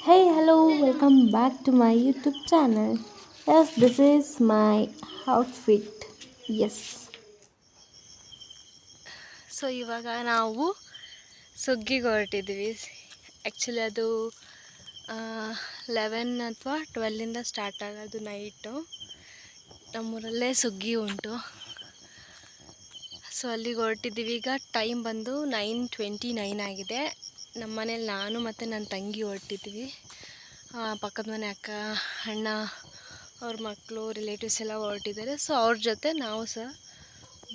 Hey, hello, welcome back to my YouTube channel. Yes, this is my outfit. Yes. So ಇವಾಗ ನಾವು ಸುಗ್ಗಿಗೆ ಹೊರಟಿದ್ದೀವಿ. Actually ಅದು 11 ಅಥವಾ 12ಇಂದ start ಆಗೋದು night. ನಮ್ಮೂರಲ್ಲೇ ಸುಗ್ಗಿ ಉಂಟು. ಸೊ ಅಲ್ಲಿಗೆ ಹೊರಟಿದ್ದೀವಿ. ಈಗ ಟೈಮ್ ಬಂದು 9:29 ಆಗಿದೆ. ನಮ್ಮ ಮನೇಲಿ ನಾನು ಮತ್ತು ನನ್ನ ತಂಗಿ ಹೊರಟಿದ್ದೀವಿ. ಪಕ್ಕದ ಮನೆ ಅಕ್ಕ, ಅಣ್ಣ, ಅವ್ರ ಮಕ್ಕಳು, ರಿಲೇಟಿವ್ಸ್ ಎಲ್ಲ ಹೊರಟಿದ್ದಾರೆ. ಸೊ ಅವ್ರ ಜೊತೆ ನಾವು ಸಹ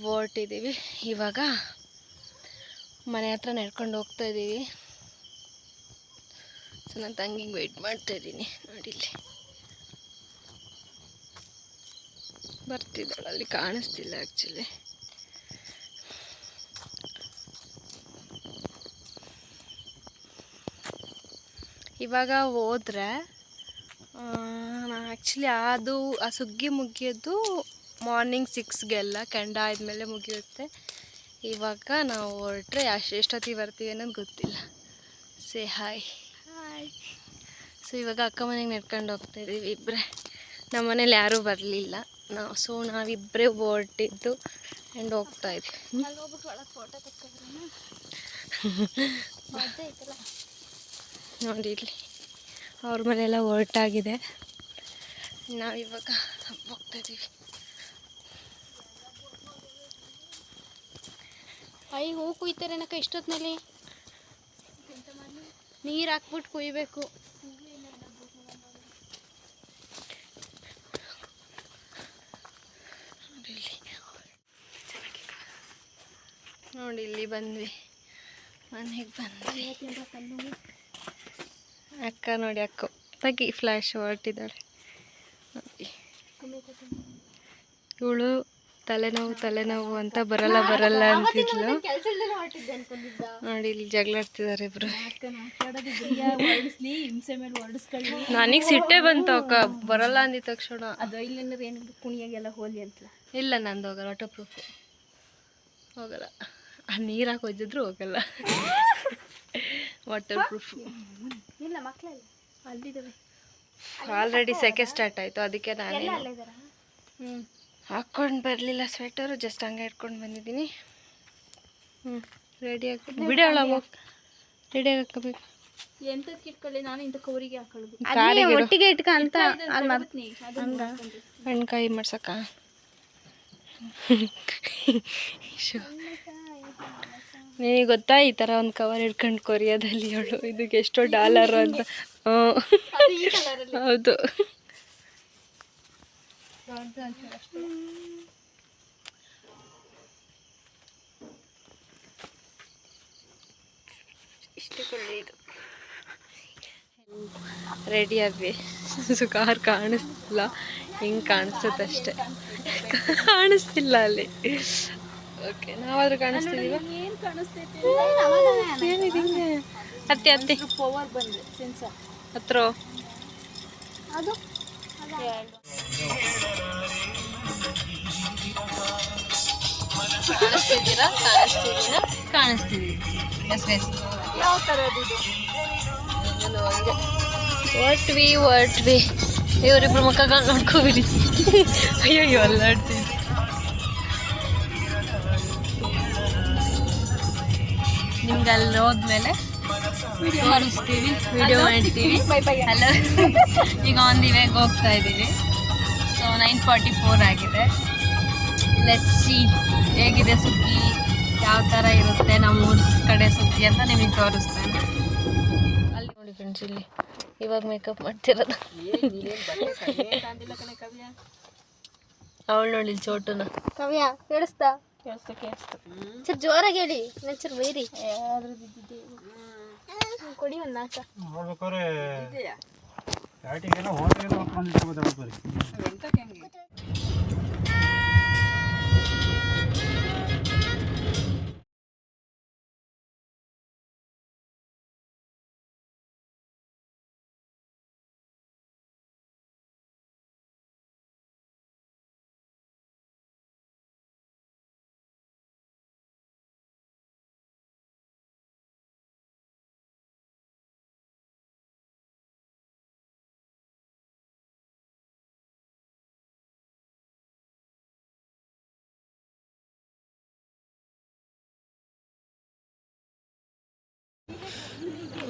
ಹೊರಟಿದ್ದೀವಿ. ಇವಾಗ ಮನೆ ಹತ್ರ ನಡ್ಕೊಂಡು ಹೋಗ್ತಾ ಇದ್ದೀವಿ. ಸೊ ನನ್ನ ತಂಗಿಗೆ ವೆಯ್ಟ್ ಮಾಡ್ತಾ ಇದ್ದೀನಿ. ನೋಡಿಲ್ಲಿ ಬರ್ತಿದ್ದಾಳೆ, ಅಲ್ಲಿ ಕಾಣಿಸ್ತಿಲ್ಲ ಆ್ಯಕ್ಚುಲಿ. ಇವಾಗ ಹೋದ್ರೆ ಆ್ಯಕ್ಚುಲಿ ಆ ಸುಗ್ಗಿ ಮುಗಿಯೋದು ಮಾರ್ನಿಂಗ್ 6ಗೆಲ್ಲ ಕೆಂಡ ಆದಮೇಲೆ ಮುಗಿಯುತ್ತೆ. ಇವಾಗ ನಾವು ಹೊರಟ್ರೆ ಎಷ್ಟೊತ್ತಿಗೆ ಬರ್ತೀವಿ ಅನ್ನೋದು ಗೊತ್ತಿಲ್ಲ. Say hi. ಸೊ ಇವಾಗ ಅಕ್ಕ ಮನೆಗೆ ನಡ್ಕೊಂಡು ಹೋಗ್ತಾಯಿದ್ದೀವಿ ಇಬ್ಬರೇ. ನಮ್ಮ ಮನೇಲಿ ಯಾರೂ ಬರಲಿಲ್ಲ. ನಾವಿಬ್ಬರೇ ಹೊರಟಿದ್ದು ಆ್ಯಂಡ್ ಹೋಗ್ತಾಯಿದ್ವಿ. ನೋಡಿ ಇಲ್ಲಿ ಅವ್ರ ಮನೆಯೆಲ್ಲ ಹೊರಟಾಗಿದೆ. ನಾವಿವಾಗ ಹೋಗ್ತಾಯಿದ್ದೀವಿ. ಹೂ ಕುಯ್ತಾರೇನಕ್ಕ ಇಷ್ಟೊತ್ತಿನಲ್ಲಿ? ನೀರು ಹಾಕ್ಬಿಟ್ಟು ಕುಯ್ಬೇಕು. ನೋಡಿ ಇಲ್ಲಿ ಬಂದ್ವಿ, ಮನೆಗೆ ಬಂದ್ವಿ. ಅಕ್ಕ ನೋಡಿ, ಅಕ್ಕ ತಗಿ ಫ್ಲ್ಯಾಶ್ ಹೊರಟಿದ್ದಾಳೆ ನೋಡಿ. ಇವಳು ತಲೆನೋವು ಅಂತ ಬರಲ್ಲ ಅಂತಿದ್ಲು. ನೋಡಿ ಇಲ್ಲಿ ಜಗಳಾಡ್ತಿದ್ದಾರೆ ಇಬ್ರು. ನನಗೆ ಸಿಟ್ಟೆ ಬಂತು ಅಕ್ಕ ಬರಲ್ಲ ಅಂದಿದ ತಕ್ಷಣ. ಇಲ್ಲ ನಂದು ಹೋಗಲ್ಲ, ವಾಟರ್ ಪ್ರೂಫ್ ಹೋಗಲ್ಲ. ಆ ನೀರಾಗಿ ಒಜ್ಜಿದ್ರು ಹೋಗಲ್ಲ. ವಾಟರ್ ಪ್ರೂಫ್ ಇಲ್ಲ ಮಕ್ಕಳೆಲ್ಲ ಅಲ್ಲಿದ್ದಾವೆ. ಆಲ್ರೆಡಿ ಸೆಕೆ ಸ್ಟಾರ್ಟ್ ಆಯಿತು, ಅದಕ್ಕೆ ನಾನೇ ಹಾಕ್ಕೊಂಡು ಬರಲಿಲ್ಲ ಸ್ವೆಟರು. ಜಸ್ಟ್ ಹಂಗೆ ಇಟ್ಕೊಂಡು ಬಂದಿದ್ದೀನಿ. ರೆಡಿಯಾಗಿ ಬಿಡಿ, ಒಳಗೆ ಹೋಗಿ ರೆಡಿಯಾಗಿ ಹಾಕೋಬೇಕು. ಎಂತಕ್ಕೆ ಇಟ್ಕೊಳ್ಳಿ, ನಾನು ಇಂಥ ಕವರಿಗೆ ಹಾಕೊಳ್ಳೋದು. ಒಟ್ಟಿಗೆ ಇಟ್ಕ ಅಂತ ಹಣ್ಕಾಯಿ ಮಾಡ್ಸಕ್ಕ. ನಿನಗೆ ಗೊತ್ತಾ ಈ ಥರ ಒಂದು ಕವರ್ ಇಟ್ಕೊಂಡು ಕೊರಿಯೋದಲ್ಲಿ ಅವಳು ಇದಕ್ಕೆ ಎಷ್ಟೋ $. ಅಂತ. ಹೌದು. ಇಷ್ಟೇ ಕೊಳ್ಳಿದು. ರೆಡಿ ಆದ್ವಿ. ಕಾರ್ ಕಾಣಿಸ್ತಿಲ್ಲ, ಹಿಂಗೆ ಕಾಣಿಸುತ್ತಷ್ಟೆ, ಕಾಣಿಸ್ತಿಲ್ಲ ಅಲ್ಲಿ. ಓಕೆ, ನಾವಾದ್ರೂ ಕಾಣಿಸ್ತಿದೀವ. ಏನಿದೆ ಹತ್ತಿ ಪವರ್ ಬಂದ್ರೆ ಸೆನ್ಸರ್ ಹತ್ರ ಅದು ಕಾಣಿಸ್ತಿದ್ದೀವಿ. ಯಾವ ಥರದ್ದು ಇದು? ಹೊರ್ಟ್ವಿ. ಇವರಿಬ್ರು ಮುಖಗಳು ನೋಡ್ಕೋಬಿಡಿ. ಅಯ್ಯೋ ಅಲ್ಲಾಡ್ತೀವಿ. ನಿಮ್ಗೆ ಅಲ್ಲಿ ಹೋದ್ಮೇಲೆ ತೋರಿಸ್ತೀವಿ, ವಿಡಿಯೋ ಮಾಡ್ತೀವಿ. ಹಲೋ, ಈಗ ಆನ್ ದಿ ವೇಗೆ ಹೋಗ್ತಾ ಇದ್ದೀವಿ. ಸೊ 9:44 ಆಗಿದೆ. ಲೆಟ್ಸ್ ಸಿ ಹೇಗಿದೆ ಸುಗ್ಗಿ, ಯಾವ ಥರ ಇರುತ್ತೆ ನಮ್ಮೂರ ಕಡೆ ಸುಗ್ಗಿ ಅಂತ ನಿಮಗೆ ತೋರಿಸ್ತೇನೆ. ಅಲ್ಲಿ ನೋಡಿ ಫ್ರೆಂಡ್ಸ್, ಇಲ್ಲಿ ಇವಾಗ ಮೇಕಪ್ ಮಾಡ್ತಿರೋದು ಅವಳು ನೋಡಿ ಚೋಟುನ. ಕವ್ಯ ಕೇಳಿಸ್ತಾ? ಕೇಳಿಸ್ತು. ಜೋರಾಗಿ ಹೇಳಿ, ಒಂಚೂರು ಬೈರಿ. ಕೊಡಿ ಒಂದು ನಾಲ್ಕ.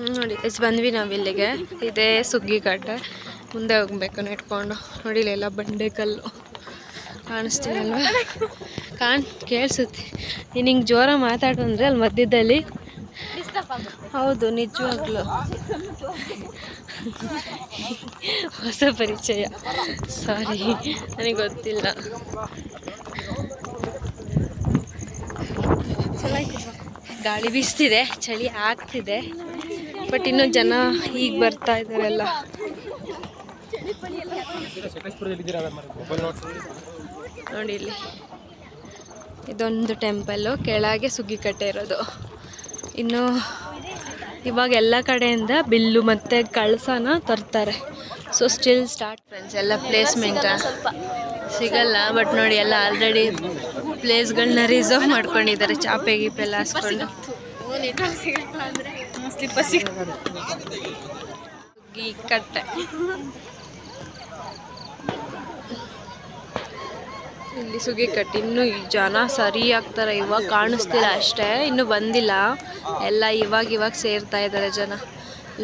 ನೋಡಿ ಎಷ್ಟು ಬಂದ್ವಿ ನಾವು ಇಲ್ಲಿಗೆ. ಇದೇ ಸುಗ್ಗಿಕಟ್ಟೆ. ಮುಂದೆ ಹೋಗ್ಬೇಕು ನೆಟ್ಕೊಂಡು. ನೋಡಿ ಇಲ್ಲೆಲ್ಲ ಬಂಡೆಕಲ್ಲು ಕಾಣಿಸ್ತೀವಲ್ವ, ಕೇಳಿಸುತ್ತೆ. ನೀನು ಹಿಂಗೆ ಜೋರ ಮಾತಾಡು ಅಂದರೆ ಅಲ್ಲಿ ಮಧ್ಯದಲ್ಲಿ. ಹೌದು, ನಿಜವಾಗ್ಲು ಹೊಸ ಪರಿಚಯ, ಸಾರಿ ನನಗೆ ಗೊತ್ತಿಲ್ಲ. ಗಾಳಿ ಬೀಸ್ತಿದೆ, ಚಳಿ ಆಗ್ತಿದೆ, ಬಟ್ ಇನ್ನೂ ಜನ ಈಗ ಬರ್ತಾ ಇದ್ದಾರೆಲ್ಲ. ನೋಡಿ ಇಲ್ಲಿ ಇದೊಂದು ಟೆಂಪಲ್ಲು, ಕೆಳಗೆ ಸುಗ್ಗಿಕಟ್ಟೆ ಇರೋದು. ಇನ್ನು ಇವಾಗ ಎಲ್ಲ ಕಡೆಯಿಂದ ಬಿಲ್ಲು ಮತ್ತು ಕಳಸನ ತರ್ತಾರೆ. So still start friends. ಎಲ್ಲ ಪ್ಲೇಸ್ಮೆಂಟ್ ಸಿಗಲ್ಲ, ಬಟ್ ನೋಡಿ ಎಲ್ಲ ಆಲ್ರೆಡಿ ಪ್ಲೇಸ್ಗಳನ್ನ ರಿಸರ್ವ್ ಮಾಡ್ಕೊಂಡಿದ್ದಾರೆ. ಚಾಪೆ ಗೀಪೆ ಎಲ್ಲ ಹಾಸ್ಕೊಂಡು. ಸುಗ್ಗಿಕಟ್ಟೆ ಇಲ್ಲಿ ಸುಗ್ಗಿಕಟ್ಟೆ. ಇನ್ನೂ ಜನ ಸರಿ ಆಗ್ತಾರೆ, ಇವಾಗ ಕಾಣಿಸ್ತಿಲ್ಲ ಅಷ್ಟೇ, ಇನ್ನೂ ಬಂದಿಲ್ಲ. ಎಲ್ಲ ಇವಾಗ ಸೇರ್ತಾ ಇದ್ದಾರೆ ಜನ.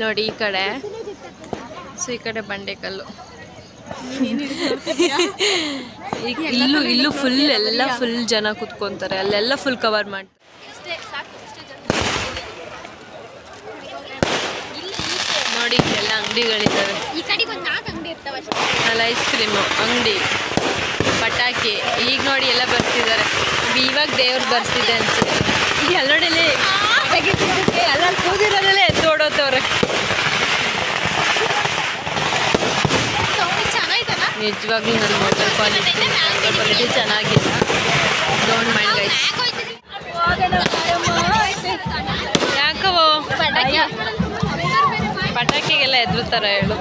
ನೋಡಿ ಈ ಕಡೆ, ಸೊ ಈ ಕಡೆ ಬಂಡೆಕಲ್ಲು. ಈಗ ಇಲ್ಲೂ ಫುಲ್ ಎಲ್ಲ ಫುಲ್ ಜನ ಕುತ್ಕೊಂತಾರೆ, ಅಲ್ಲೆಲ್ಲ ಫುಲ್ ಕವರ್ ಮಾಡ್ತಾರೆ. ನೋಡಿ ಎಲ್ಲ ಅಂಗಡಿಗಳಿದ್ದಾವೆ. ಅಲ್ಲಿ ಐಸ್ ಕ್ರೀಮು ಅಂಗಡಿ, ಪಟಾಕಿ. ಈಗ ನೋಡಿ ಎಲ್ಲ ಬರ್ತಿದ್ದಾರೆ. ಇವಾಗ ದೇವ್ರು ಬರ್ತಿದೆ ಅನ್ಸುತ್ತೆ. ಎಲ್ಲ ನೋಡಿ ಎಲ್ಲ ಕೂದಿರೋದಲ್ಲೇ ಎದ್ದೋಡೋತವ್ರೆ. ನಿಜವಾಗ್ಲೂ ನನ್ನ ಮೊಬೈಲ್ ಕ್ವಾಲಿಟಿ ಚೆನ್ನಾಗಿಲ್ಲ. Don't mind guys. ಯಾಕವೋ ಪಟಾಕಿಗೆಲ್ಲ ಎದ್ರುತ್ತಾರ ಹೇಳು.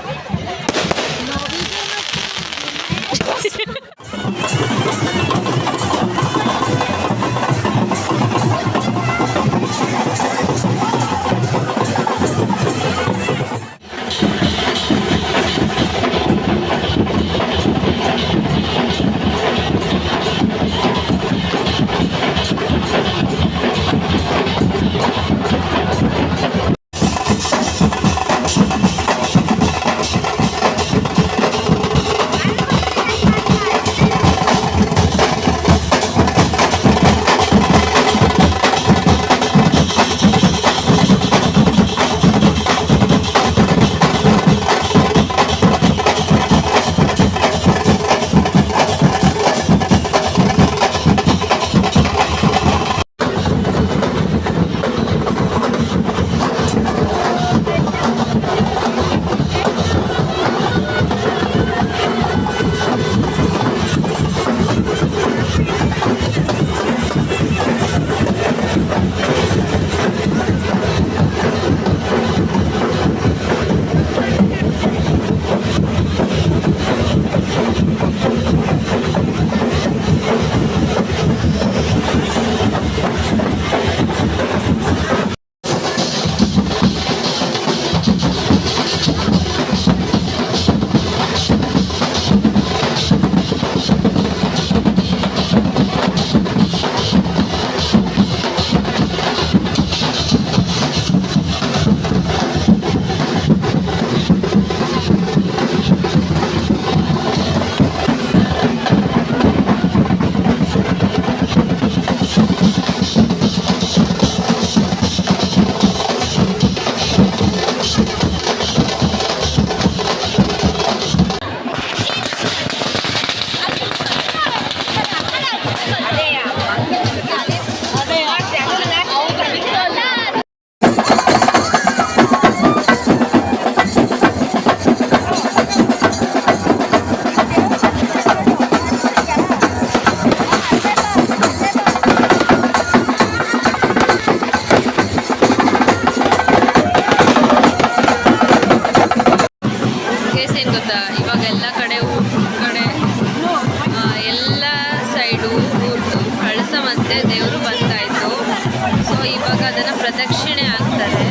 ಪ್ರದಕ್ಷಿಣೆ ಆಗ್ತಾರೆ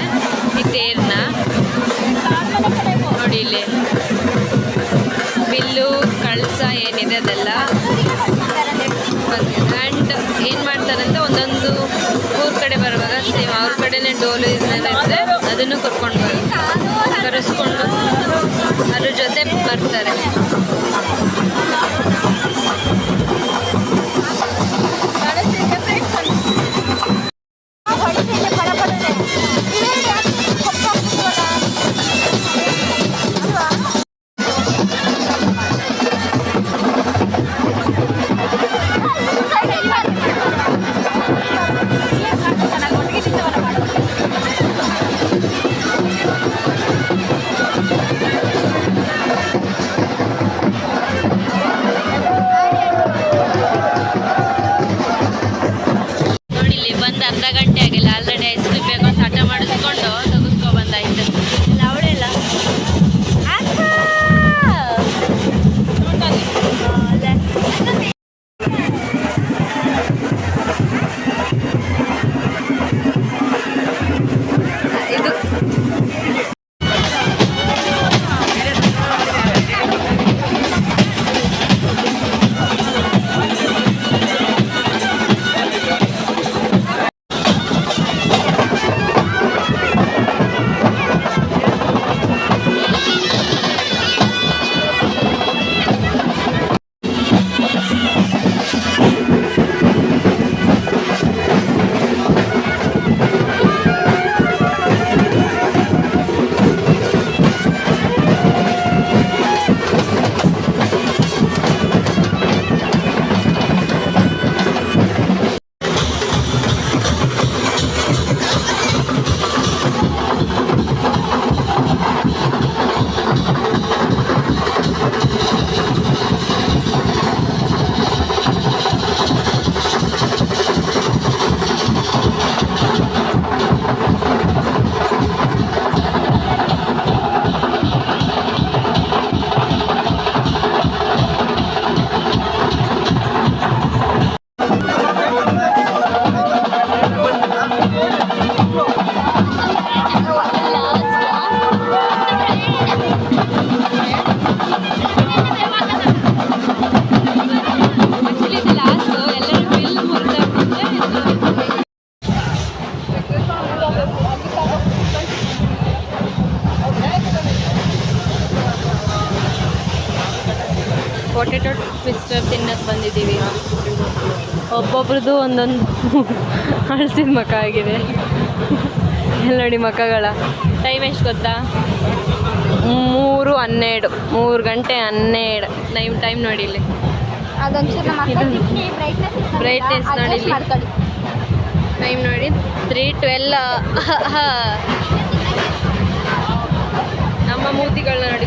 ಈ ತೇರ್ನ. ನೋಡಿ ಇಲ್ಲಿ ಬಿಲ್ಲು ಕಳಸ ಏನಿದೆ ಅದೆಲ್ಲ ಆ್ಯಂಡ್ ಏನು ಮಾಡ್ತಾರೆ ಅಂತ ಒಂದೊಂದು ಊರ ಕಡೆ ಬರುವಾಗ ಸೇಮ್ ಅವ್ರ ಕಡೆನೇ ಡೋಲು ಇದನ್ನೆಲ್ಲ ಇರುತ್ತೆ, ಅದು ಅದನ್ನು ಕರೆಸ್ಕೊಂಡು ಅದ್ರ ಜೊತೆ ಬರ್ತಾರೆ. ಅರ್ಧ ಗಂಟೆ ಆಗಿಲ್ಲ, ಆಲ್ರೆಡಿ ಐಸ್ ಕ್ರೀಮ್ ಬೇಕು ಅಂತ ಹಠ ಮಾಡಿಸ್ಕೊಂಡು ತೆಗೆಸ್ಕೊ ಬಂದಾಯ್ತು. ಅವಳೆಲ್ಲ ಇದು ಪೊಟೆಟೊ ಟ್ವಿಸ್ಟರ್ ತಿನ್ನಕ್ಕೆ ಬಂದಿದ್ದೀವಿ. ಒಬ್ಬೊಬ್ರದ್ದು ಒಂದೊಂದು ಅಳಿಸಿದ ಮಕ ಆಗಿದೆ. ಎಲ್ಲ ನೋಡಿ ಮಕ್ಕಗಳ. ಟೈಮ್ ಎಷ್ಟು ಗೊತ್ತಾ? 3:12, 3:12 ಟೈಮ್ ನೋಡಿ ಇಲ್ಲಿ. ಬ್ರೈಟ್ನೆಸ್ ನೋಡಿ ಇಲ್ಲಿ. ಟೈಮ್ ನೋಡಿ 3:12. ನಮ್ಮ ಮೂತಿಗಳನ್ನ ನೋಡಿ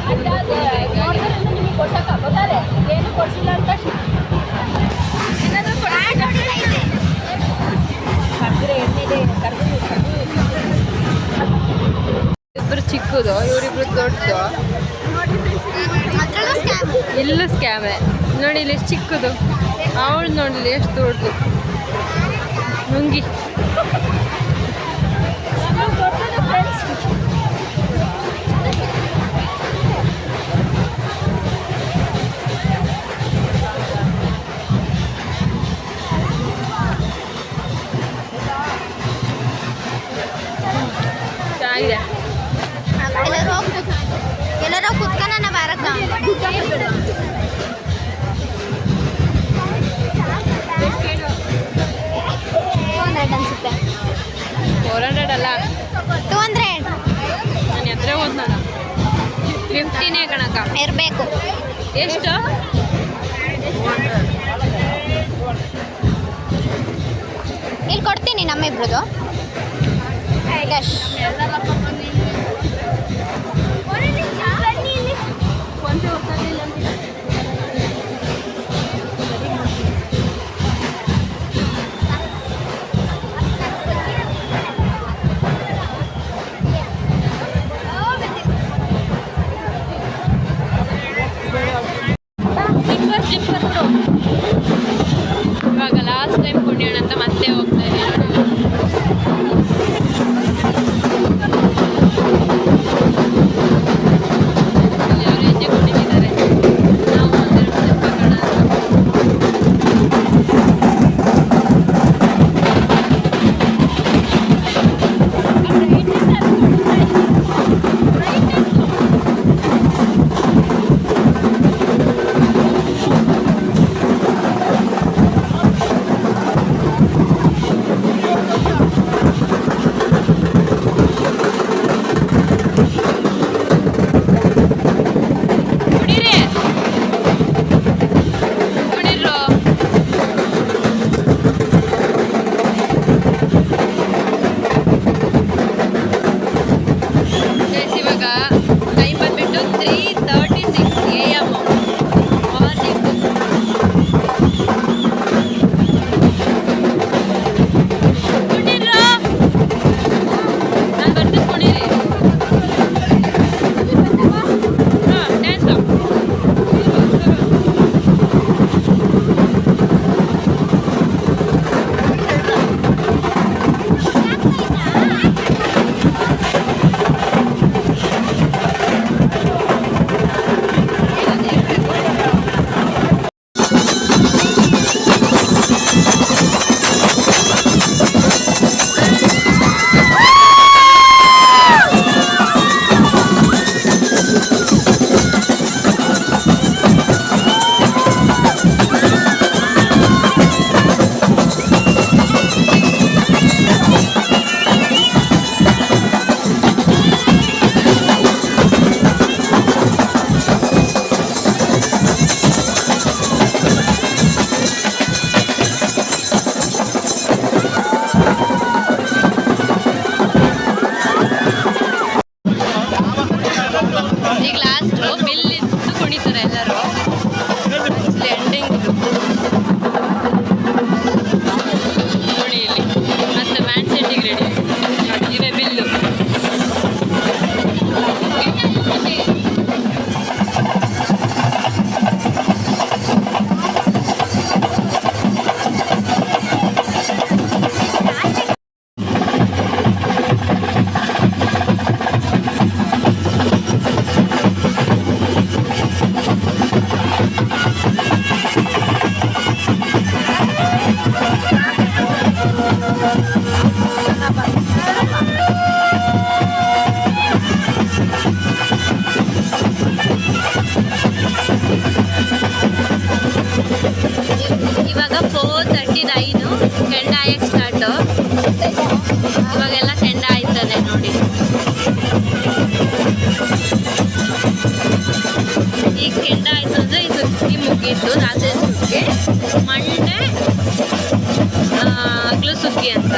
ಇಬ್ಬರು ಚಿಕ್ಕದು, ಇವರಿಬ್ರು ದೊಡ್ಡದು. ಇಲ್ಲೂ ಸ್ಕ್ಯಾಮೆ ನೋಡಿ, ಇಲ್ಲಿ ಎಷ್ಟು ಚಿಕ್ಕದು. ಅವಳು ನೋಡಲಿ ಎಷ್ಟು ದೊಡ್ಡದು. ನುಂಗಿ ಚೆನ್ನಾಗಿದೆ. ಎಲ್ಲರೂ ಕುತ್ಕೊಂಡ ಬಾರಕ್ಕ ಅನ್ಸುತ್ತೆ. 400 ಅಲ್ಲ, 200. ನಾನು ಎದ್ರೆ ಹೋದ್ನಲ್ಲ 50ನೇ ಕಣಕ್ಕ ಇರಬೇಕು. ಎಷ್ಟು? ಇಲ್ಲಿ ಕೊಡ್ತೀನಿ ನಮ್ಮಿಬ್ರದ್ದು ಕ್ಯಾಶ್. ಇವಾಗ ಲಾಸ್ಟ್ ಟೈಮ್ ಕುಣಿಯೋಣ ಅಂತ ಮತ್ತೆ ಹೋಗ್ತಾ ಇದ್ದೀನಿ. ಈಗ ಲಾಸ್ಟು ಬಿಲ್ ಇದ್ದು ಕುಣಿತಾರೆ ಎಲ್ಲರೂ. ಎಂಡಿಂಗ್ ನೋಡಿ ಇಲ್ಲಿ ಮತ್ತೆ ಮ್ಯಾನ್ ಸೆಟ್ಟಿಗೆ ರೆಡಿ ನೋಡಿ ಇವೇ ಬಿಲ್ಲು. ಇವಾಗ 4:35 ಕೆಂಡ ಆಯಕ್ಕೆ ಸ್ಟಾರ್ಟು. ಇವಾಗೆಲ್ಲ ಕೆಂಡ ಆಯ್ತದೆ ನೋಡಿ. ಈಗ ಕೆಂಡ ಆಯ್ತು ಅಂದರೆ ಇದು ಸುಗ್ಗಿ ಮುಗೀತು. ರಾತ್ರಿ ಸುಗ್ಗಿ, ಮಂಡೆ ಹಗ್ಲು ಸುಗ್ಗಿ ಅಂತ.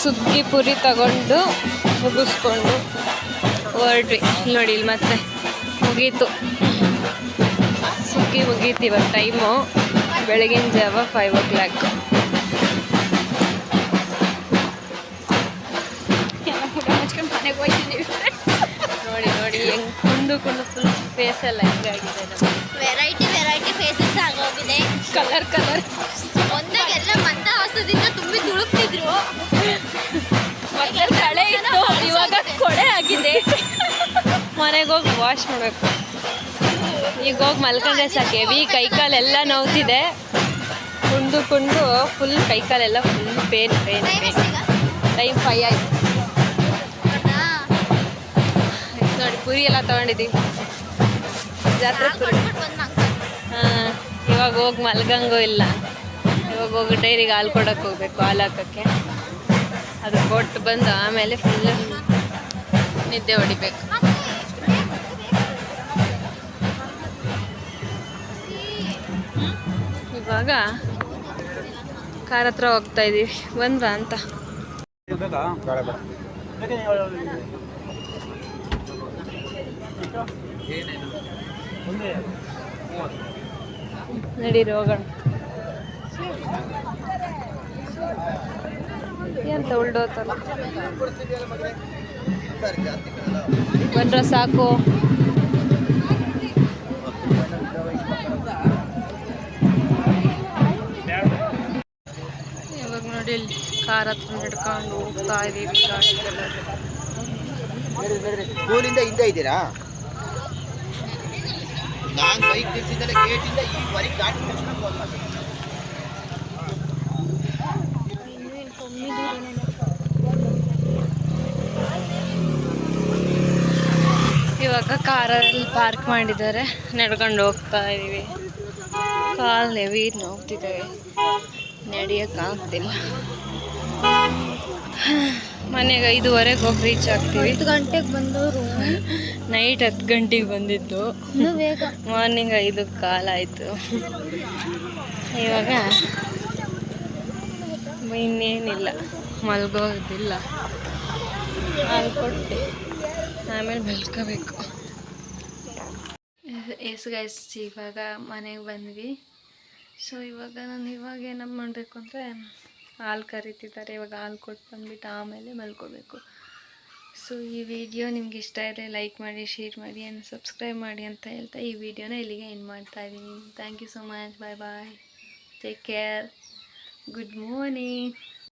ಸುಗ್ಗಿ ಪುರಿ ತಗೊಂಡು ಮುಗಿಸ್ಕೊಂಡು ಹೊರಟ್ವಿ. ನೋಡಿ ಇಲ್ಲಿ ಮತ್ತೆ ಮುಗೀತು ಸುಗ್ಗಿ ಮುಗೀತು. ಇವಾಗ ಟೈಮು ಬೆಳಗಿನ ಜಾವ 5 o'clock. ನೋಡಿ ನೋಡಿ ಹೆಂಗ್ ಕುಂದು ಫುಲ್ ಫೇಸ್ ಎಲ್ಲ ಹೆಂಗಾಗಿದೆ. ವೆರೈಟಿ ಫೇಸಸ್ ಆಗೋಗಿದೆ. ಕಲರ್ ಒಂದಾಗೆಲ್ಲ ಮಂದಹಾಸದಿಂದ ತುಂಬಿ ತುಳುಕ್ತಿದ್ರು. ಕಳೆ ಇತ್ತು, ಇವಾಗ ಕೊಳೆ ಆಗಿದೆ. ಮನೆಗೆ ಹೋಗಿ ವಾಶ್ ಮಾಡಬೇಕು. ಈಗ ಹೋಗಿ ಮಲ್ಕೊಂಡ್ರೆ ಸಾಕು. ಹೆವಿ ಕೈಕಾಲೆಲ್ಲ ನೋವ್ತಿದೆ. ಕುಂದು ಫುಲ್ ಕೈಕಾಲೆಲ್ಲ ಫುಲ್ ಪೇನ್. ಟೈಮ್ 5 ಆಯ್ತು ನೋಡಿ. ಪುರಿ ಎಲ್ಲ ತೊಗೊಂಡಿದ್ದೀವಿ ಜಾತ್ರೆ ಪುರಿ. ಹಾಂ, ಇವಾಗ ಹೋಗಿ ಮಲ್ಗಂಗೂ ಇಲ್ಲ. ಇವಾಗ ಹೋಗಿ ಡೈರಿಗೆ ಹಾಲು ಕೊಡೋಕೆ ಹೋಗ್ಬೇಕು, ಹಾಲು ಹಾಕೋಕ್ಕೆ. ಅದು ಕೊಟ್ಟು ಬಂದು ಆಮೇಲೆ ಫುಲ್ ನಿದ್ದೆ ಹೊಡಿಬೇಕು. ಇವಾಗ ಕಾರ್ ಹತ್ರ ಹೋಗ್ತಾ ಇದೀವಿ. ಬಂದ್ರಾ ಅಂತ. ನಡೀರಿ ಹೋಗೋಣ. ಎಂತ ಉಲ್ಡೋತಲ್ಲ. ಬಂದ್ರ ಸಾಕು. ಇವಾಗ ನೋಡಿ ಇಲ್ಲಿ ಕಾರ್ ಹತ್ರ ನಡ್ಕೊಂಡು ಹೋಗ್ತಾ ಇದೀವಿ. ಸ್ಕೂಲಿಂದ ಹಿಂದೆ ಇದ್ದೀರಾ? ನಾನು ಬೈಕ್ ನಿಲ್ಸಿದ್ದಲ್ಲ ಗೇಟಿಂದ ಈವರೆಗೆ ದಾಟಿ ತಕ್ಷಣ ಫೋನ್ ಮಾಡಿ. ಇವಾಗ ಕಾರಲ್ಲಿ ಪಾರ್ಕ್ ಮಾಡಿದ್ದಾರೆ. ನಡ್ಕೊಂಡು ಹೋಗ್ತಾ ಇದೀವಿ. ಕಾಲು ಹೆವಿ ನೋಗ್ತಿದ್ದಾವೆ, ನಡೆಯೋಕ್ಕಾಗ್ತಿಲ್ಲ. ಮನೆಗೆ 5:15 ಹೋಗಿ ರೀಚ್ ಆಗ್ತೀವಿ. 10 ಗಂಟೆಗೆ ಬಂದವರು ನೈಟ್ 10 ಗಂಟೆಗೆ ಬಂದಿದ್ದು. ಬೇಗ ಮಾರ್ನಿಂಗ್ 5:15 ಆಯಿತು. ಇವಾಗ ಇನ್ನೇನಿಲ್ಲ, ಮಲ್ಗೋದಿಲ್ಲ. ಹಾಲು ಕೊಟ್ಟು ಆಮೇಲೆ ಮಲ್ಕೋಬೇಕು. ಎಸ್ ಗೈಸ್, ಇವಾಗ ಮನೆಗೆ ಬಂದ್ವಿ. ಸೊ ಇವಾಗ ನಾನು ಏನಪ್ಪ ಮಾಡಬೇಕು ಅಂದರೆ ಹಾಲು ಕರಿತಿದ್ದಾರೆ. ಇವಾಗ ಹಾಲು ಕೊಟ್ಟು ಬಂದುಬಿಟ್ಟು ಆಮೇಲೆ ಮಲ್ಕೋಬೇಕು. ಸೊ ಈ ವಿಡಿಯೋ ನಿಮ್ಗೆ ಇಷ್ಟ ಆದರೆ ಲೈಕ್ ಮಾಡಿ, ಶೇರ್ ಮಾಡಿ ಆ್ಯಂಡ್ ಸಬ್ಸ್ಕ್ರೈಬ್ ಮಾಡಿ ಅಂತ ಹೇಳ್ತಾ ಈ ವಿಡಿಯೋನ ಇಲ್ಲಿಗೆ ಎಂಡ್ ಮಾಡ್ತಾಯಿದ್ದೀನಿ. Thank you so much. Bye bye. Take care. Good morning.